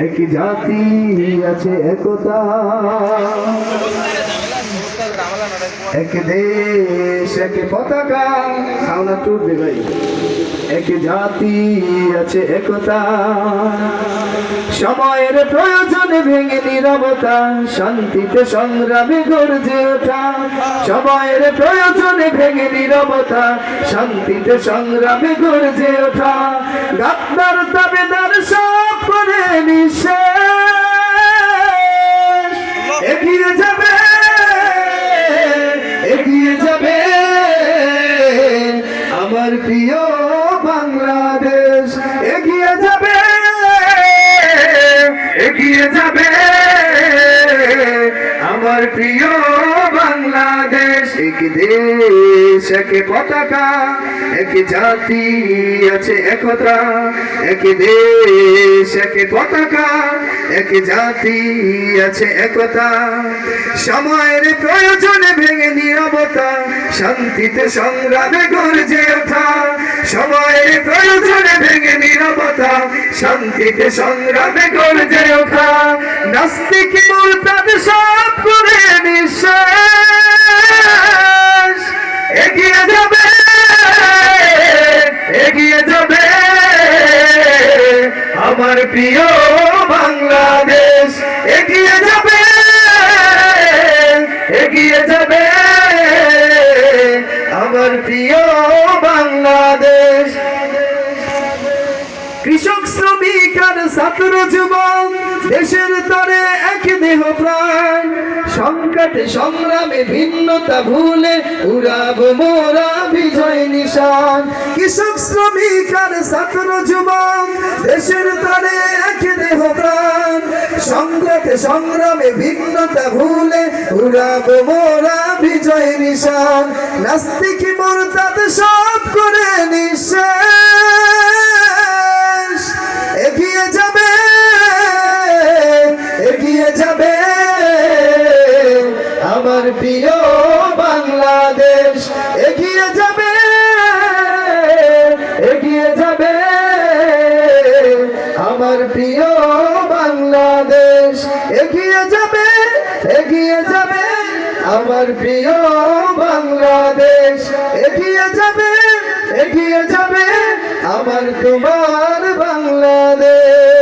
এক জাতি আছে একতা, এক দেশ এক পতাকা। সাউন্ড টুটবে ভাই। এক জাতি আছে একতা, সময়ের প্রয়োজনে ভেঙে নীরবতা, শান্তিতে সংগ্রামে গর্জে ওঠা। সময়ের প্রয়োজনে ভেঙে নীরবতা, শান্তিতে সংগ্রামে গর্জে ওঠা। গাদ্দার দাবেদার সব করে নিঃশেষ, এগিয়ে যাবে এগিয়ে যাবে আমার প্রিয় বাংলাদেশ। এগিয়ে যাবে এগিয়ে যাবে আমার প্রিয় বাংলাদেশ। এক দেশ এক পতাকা, এক জাতি আছে একতা। এক দেশ এক পতাকা, এক জাতি আছে একতা। সময়ের প্রয়োজনে ভেঙে নীরবতা, শান্তিতে সংগ্রামে গর্জে ওঠা। সময়ের প্রয়োজনে ভেঙে নীরবতা, শান্তিতে সংগ্রামে গর্জে ওঠা। নাস্তিক মুরতাদ সব করে নিঃশেষ, এগিয়ে যাবে এগিয়ে যাবে আমার প্রিয় বাংলাদেশ। এগিয়ে যাবে এগিয়ে যাবে আমার প্রিয় বাংলাদেশ। কৃষক শ্রমিক আর ছাত্র যুবক দেশের তরে এক দেহ প্রাণ। সংকটে সংগ্রামে ভিন্নতা ভুলে উড়াবো মোরা বিজয় নিশান। কৃষক শ্রমিক আর ছাত্র যুবক দেশের তরে এক দেহ প্রাণ। সংকটে সংগ্রামে ভিন্নতা ভুলে উড়াবো মোরা বিজয় নিশান। নাস্তিক মুরতাদ সব করে নিঃশেষ, এগিয়ে যাবে এগিয়ে যাবে আমার প্রিয় বাংলাদেশ। এগিয়ে যাবে এগিয়ে যাবে আমার প্রিয় বাংলাদেশ। এগিয়ে যাবে এগিয়ে যাবে আমার প্রিয় বাংলাদেশ। এগিয়ে যাবে এগিয়ে যাবে আমার তোমার বাংলাদেশ।